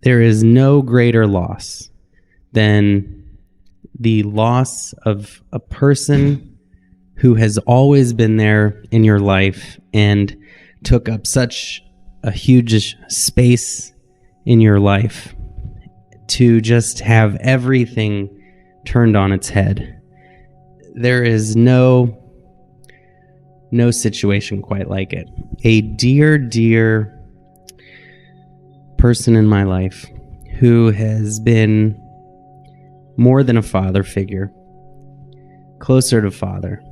there is no greater loss than the loss of a person who has always been there in your life and took up such a huge space in your life, to just have everything turned on its head. There is no situation quite like it. A dear person in my life who has been more than a father figure, closer to father,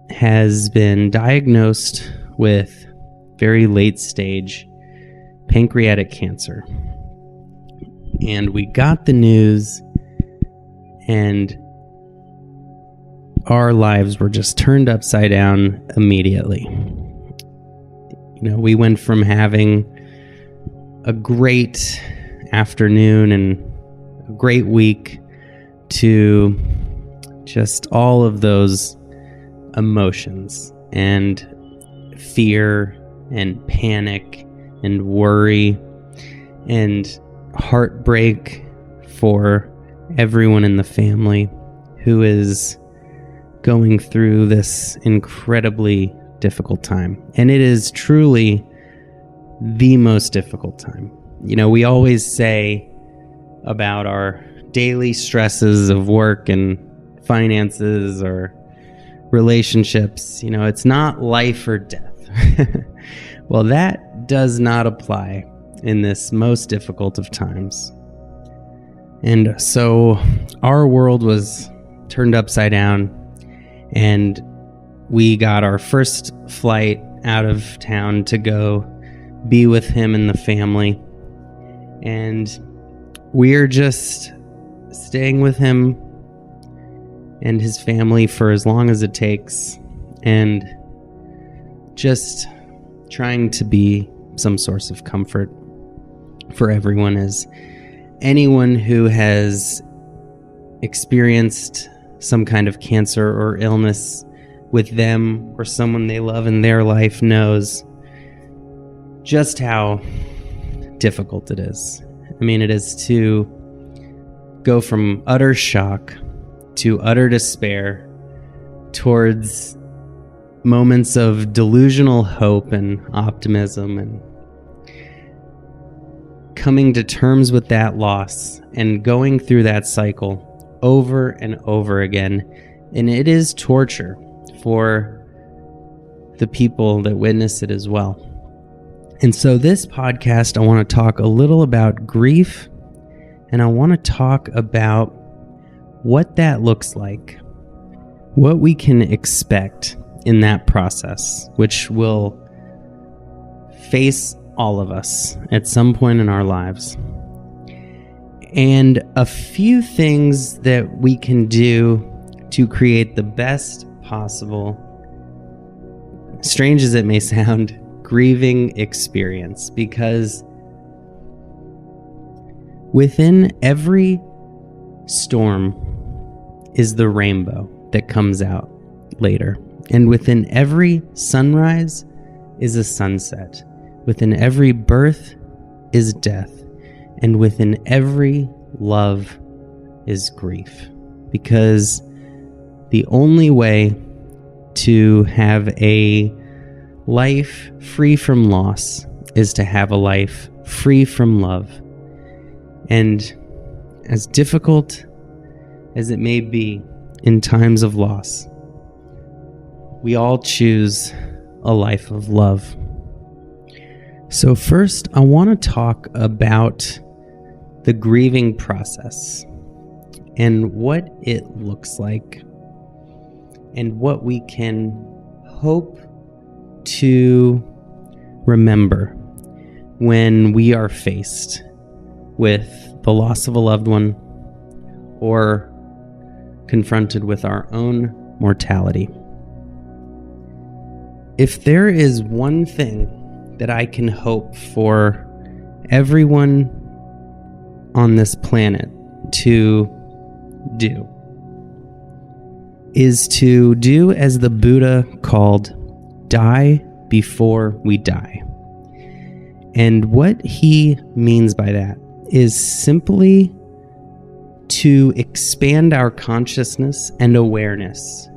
has been diagnosed with very late stage pancreatic cancer. And we got the news, and our lives were just turned upside down immediately. We went from having a great afternoon and a great week to just all of those emotions and fear and panic and worry and heartbreak for everyone in the family who is going through this incredibly difficult time. And it is truly the most difficult time. We always say about our daily stresses of work and finances or relationships, it's not life or death. Well, that does not apply in this most difficult of times. And so our world was turned upside down, and we got our first flight out of town to go be with him and the family. And we're just staying with him and his family for as long as it takes, and just trying to be some source of comfort for everyone, as anyone who has experienced some kind of cancer or illness with them or someone they love in their life knows just how difficult it is. It is to go from utter shock to utter despair towards moments of delusional hope and optimism, and coming to terms with that loss and going through that cycle over and over again. And it is torture for the people that witness it as well. And so this podcast, I want to talk a little about grief, and I want to talk about what that looks like, what we can expect in that process, which will face all of us at some point in our lives, and a few things that we can do to create the best possible, strange as it may sound, grieving experience. Because within every storm is the rainbow that comes out later. And within every sunrise is a sunset. Within every birth is death. And within every love is grief. Because the only way to have a life free from loss is to have a life free from love. And as difficult as it may be in times of loss, we all choose a life of love. So first, I want to talk about the grieving process and what it looks like, and what we can hope to remember when we are faced with the loss of a loved one or confronted with our own mortality. If there is one thing that I can hope for everyone on this planet to do, is to do as the Buddha called, die before we die. And what he means by that is simply to expand our consciousness and awareness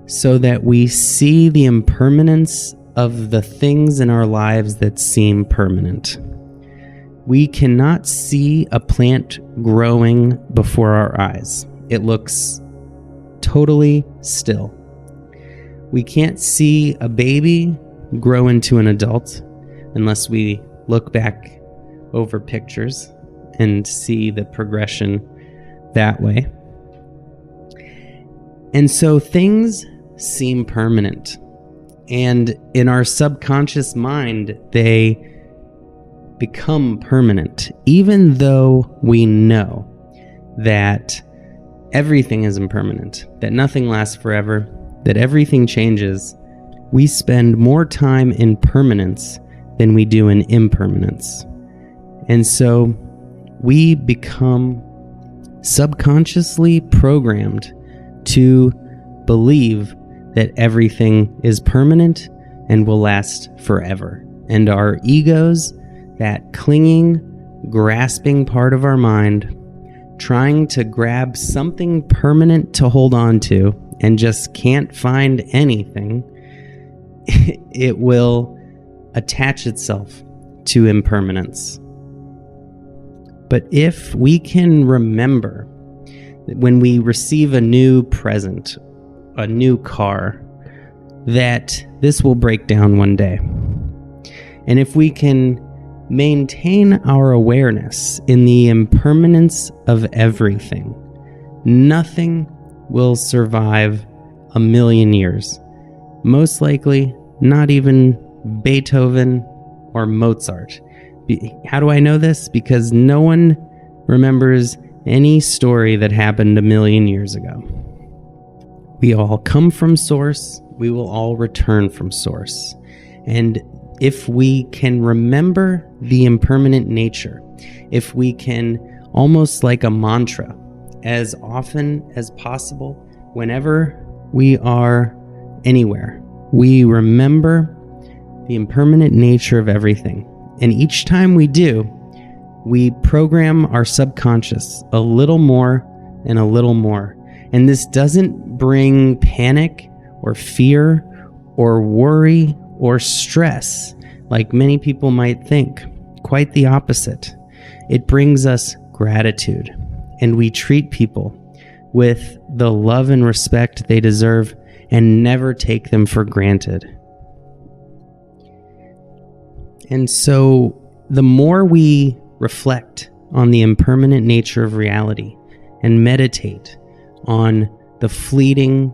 so that we see the impermanence of the things in our lives that seem permanent. We cannot see a plant growing before our eyes. It looks totally still. We can't see a baby grow into an adult unless we look back over pictures and see the progression that way. And so things seem permanent. And in our subconscious mind, they become permanent, even though we know that everything is impermanent, that nothing lasts forever, that everything changes. We spend more time in permanence than we do in impermanence. And so we become subconsciously programmed to believe that everything is permanent and will last forever. And our egos, that clinging, grasping part of our mind, trying to grab something permanent to hold on to and just can't find anything, it will attach itself to impermanence. But if we can remember that when we receive a new present, a new car, that this will break down one day. And if we can maintain our awareness in the impermanence of everything, nothing will survive 1,000,000 years. Most likely, not even Beethoven or Mozart. How do I know this? Because no one remembers any story that happened 1,000,000 years ago. We all come from Source. We will all return from Source. And if we can remember the impermanent nature, if we can, almost like a mantra, as often as possible, whenever we are anywhere, we remember the impermanent nature of everything. And each time we do, we program our subconscious a little more and a little more. And this doesn't bring panic or fear or worry or stress like many people might think. Quite the opposite. It brings us gratitude, and we treat people with the love and respect they deserve and never take them for granted. And so the more we reflect on the impermanent nature of reality and meditate on the fleeting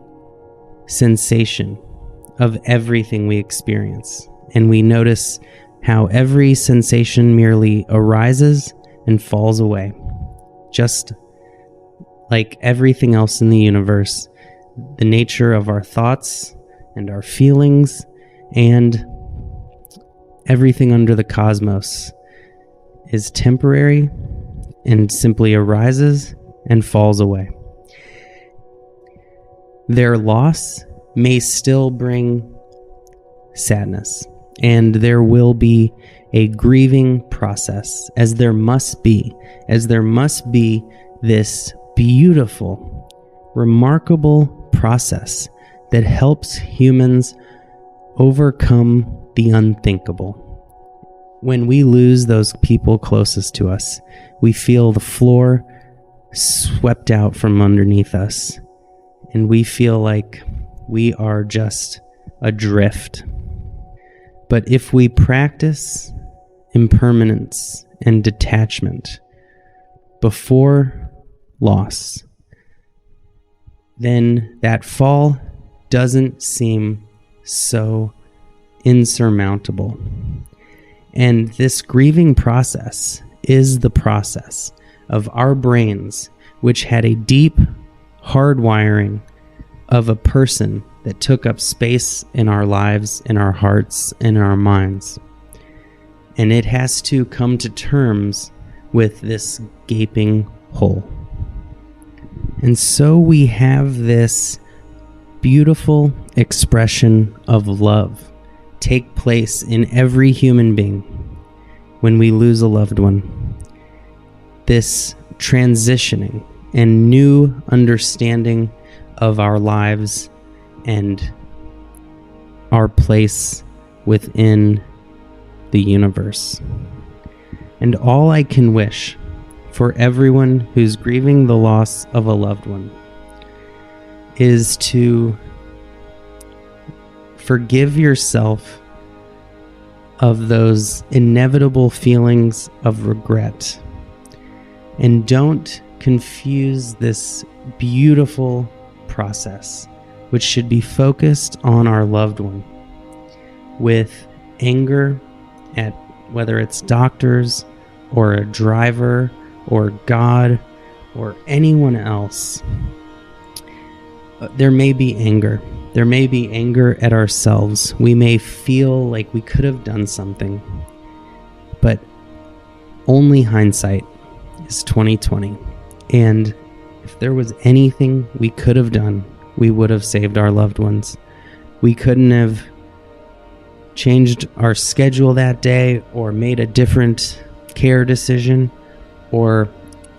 sensation of everything we experience, and we notice how every sensation merely arises and falls away, just like everything else in the universe, the nature of our thoughts and our feelings and everything under the cosmos is temporary and simply arises and falls away. Their loss may still bring sadness, and there will be a grieving process, as there must be this beautiful, remarkable process that helps humans overcome the unthinkable. When we lose those people closest to us, we feel the floor swept out from underneath us, and we feel like we are just adrift. But if we practice impermanence and detachment before loss, then that fall doesn't seem so insurmountable. And this grieving process is the process of our brains, which had a deep hardwiring of a person that took up space in our lives, in our hearts, in our minds. And it has to come to terms with this gaping hole. And so we have this beautiful expression of love take place in every human being. when we lose a loved one. This transitioning and new understanding of our lives and our place within the universe. And all I can wish for everyone who's grieving the loss of a loved one is to forgive yourself of those inevitable feelings of regret. And don't confuse this beautiful process, which should be focused on our loved one, with anger at whether it's doctors or a driver or God or anyone else. There may be anger. There may be anger at ourselves. We may feel like we could have done something, but only hindsight is 20/20. And if there was anything we could have done, we would have saved our loved ones. We couldn't have changed our schedule that day or made a different care decision or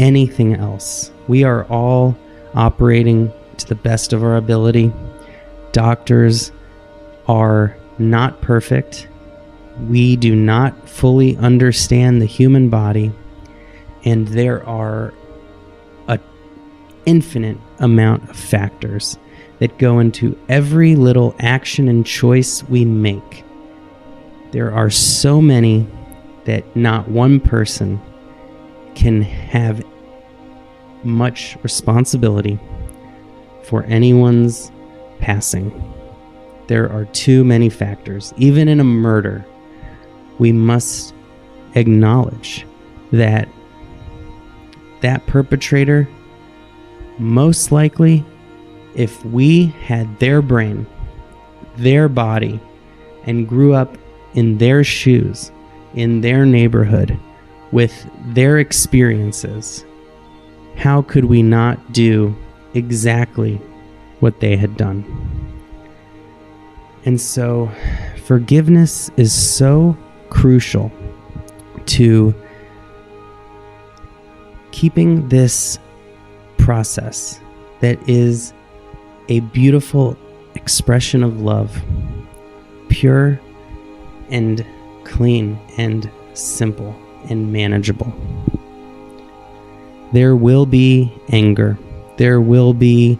anything else. We are all operating to the best of our ability. Doctors are not perfect. We do not fully understand the human body, and there are an infinite amount of factors that go into every little action and choice we make. There are so many that not one person can have much responsibility for anyone's passing. There are too many factors. Even in a murder, we must acknowledge that that perpetrator, most likely, if we had their brain, their body, and grew up in their shoes, in their neighborhood, with their experiences, how could we not do exactly what they had done? And so forgiveness is so crucial to keeping this process that is a beautiful expression of love, pure and clean and simple and manageable. There will be anger. There will be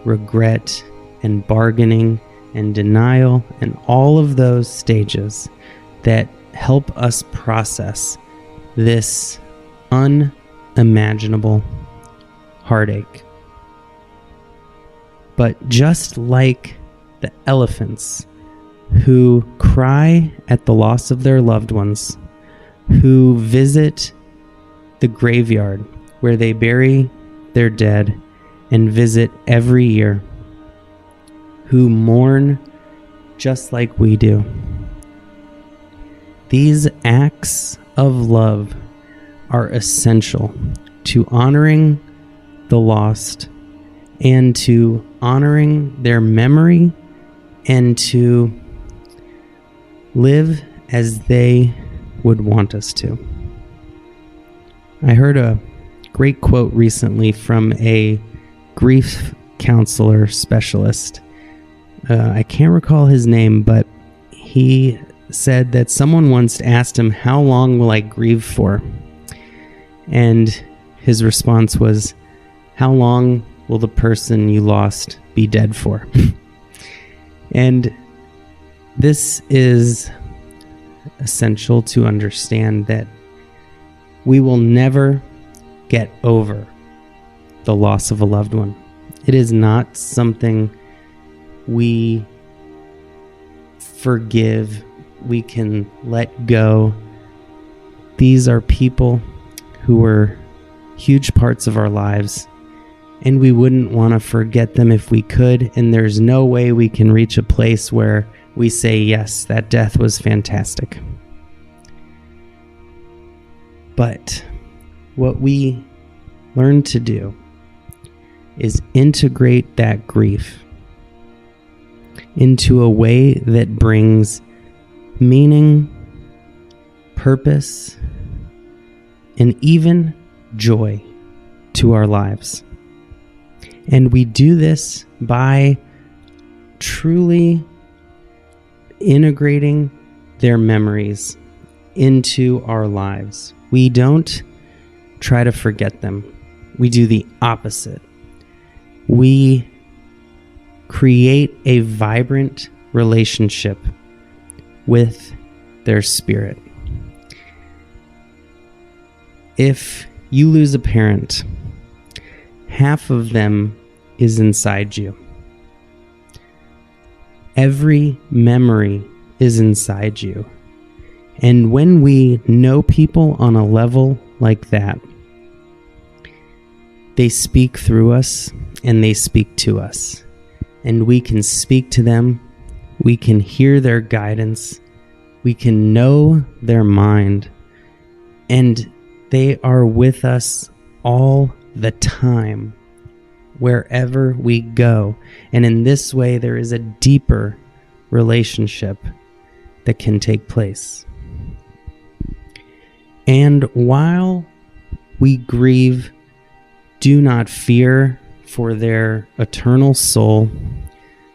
regret and bargaining and denial and all of those stages that help us process this unimaginable heartache. But just like the elephants who cry at the loss of their loved ones, who visit the graveyard where they bury their dead and visit every year, who mourn just like we do. These acts of love are essential to honoring the lost and to honoring their memory and to live as they would want us to. I heard a great quote recently from a grief counselor specialist. I can't recall his name, but he said that someone once asked him, "How long will I grieve for?" And his response was, "How long will the person you lost be dead for?" And this is essential to understand that we will never get over the loss of a loved one. It is not something we forgive, we can let go. These are people who were huge parts of our lives, and we wouldn't want to forget them if we could, and there's no way we can reach a place where we say, yes, that death was fantastic. But what we learn to do is integrate that grief into a way that brings meaning, purpose, and even joy to our lives. And we do this by truly integrating their memories into our lives. We don't try to forget them. We do the opposite. We create a vibrant relationship with their spirit. If you lose a parent, half of them is inside you. Every memory is inside you. And when we know people on a level like that, they speak through us and they speak to us. And we can speak to them. We can hear their guidance. We can know their mind. And they are with us all the time, wherever we go. And in this way, there is a deeper relationship that can take place. And while we grieve, do not fear for their eternal soul.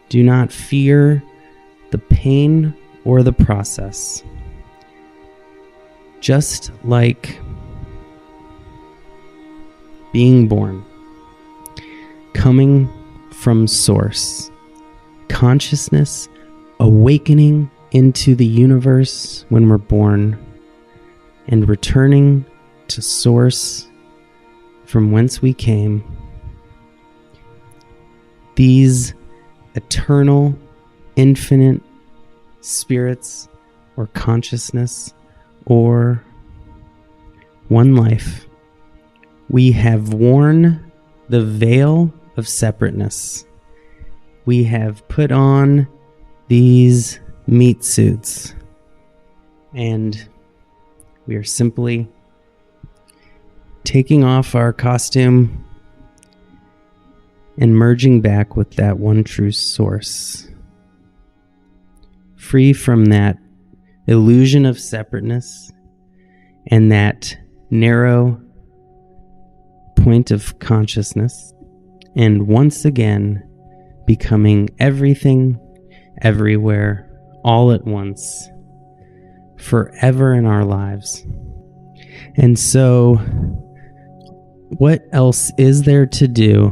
Do not fear the pain or the process. Just like being born, coming from source, consciousness awakening into the universe when we're born, and returning to source from whence we came. These eternal, infinite spirits or consciousness or one life, we have worn the veil of separateness. We have put on these meat suits, and we are simply taking off our costume and merging back with that one true source, free from that illusion of separateness and that narrow point of consciousness, and once again becoming everything, everywhere, all at once, forever in our lives. And so, what else is there to do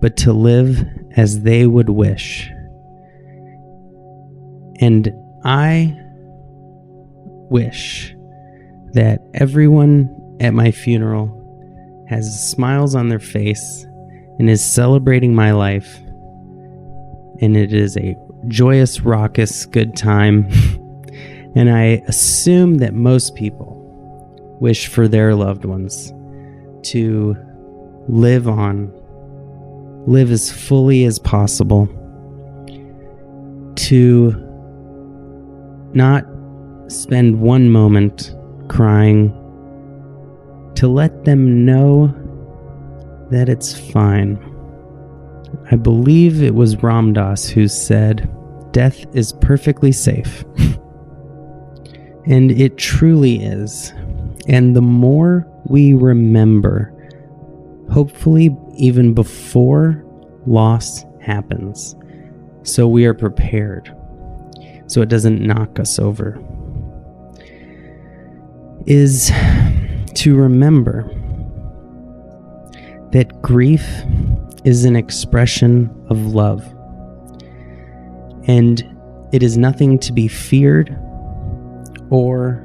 but to live as they would wish? And I wish that everyone at my funeral has smiles on their face and is celebrating my life, and it is a joyous, raucous, good time. And I assume that most people wish for their loved ones to live on, live as fully as possible, to not spend one moment crying, to let them know that it's fine. I believe it was Ram Dass who said, "Death is perfectly safe." And it truly is. And the more we remember, hopefully even before loss happens, so we are prepared, so it doesn't knock us over, is to remember that grief is an expression of love, and it is nothing to be feared or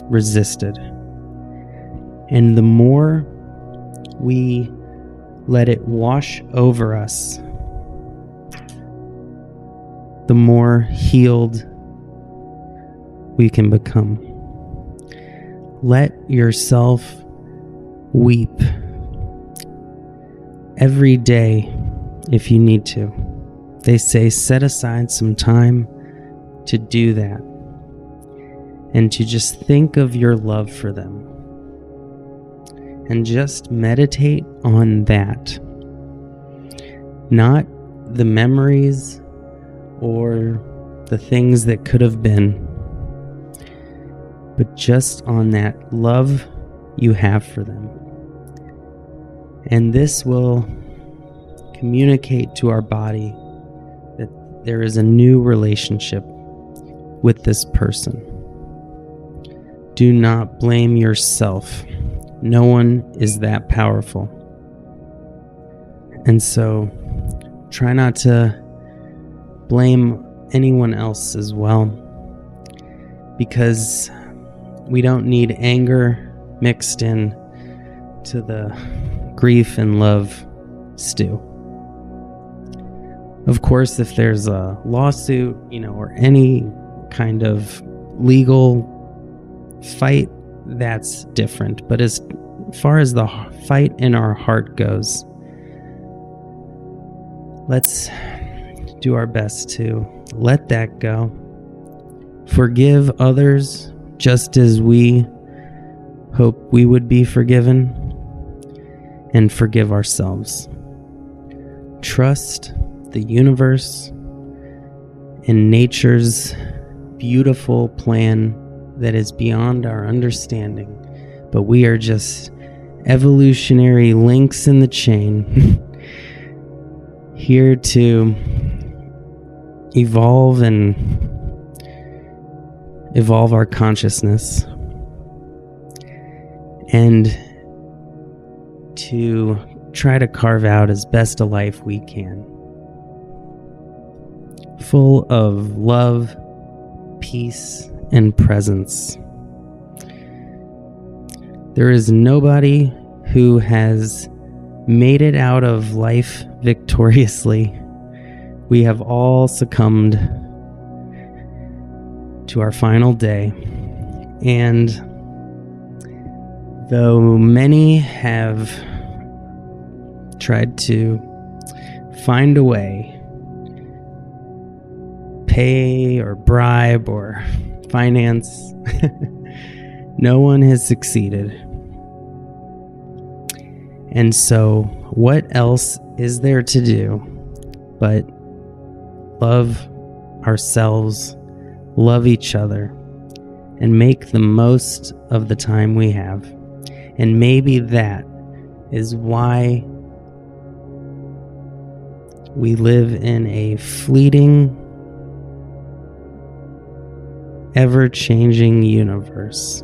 resisted. And the more we let it wash over us, the more healed we can become. Let yourself weep every day if you need to. They say set aside some time to do that and to just think of your love for them and just meditate on that. Not the memories or the things that could have been, but just on that love you have for them. And this will communicate to our body that there is a new relationship with this person. Do not blame yourself. No one is that powerful. And so try not to blame anyone else as well, because we don't need anger mixed in to the grief and love stew. Of course, if there's a lawsuit, or any kind of legal fight, that's different. But as far as the fight in our heart goes, let's do our best to let that go. Forgive others just as we hope we would be forgiven, and forgive ourselves. Trust the universe and nature's beautiful plan that is beyond our understanding, but we are just evolutionary links in the chain here to evolve our consciousness and to try to carve out as best a life we can, full of love, peace, and presence. There is nobody who has made it out of life victoriously. We have all succumbed to our final day. And though many have tried to find a way, pay or bribe or finance, no one has succeeded. And so what else is there to do but love ourselves, love each other, and make the most of the time we have? And maybe that is why we live in a fleeting, ever-changing universe.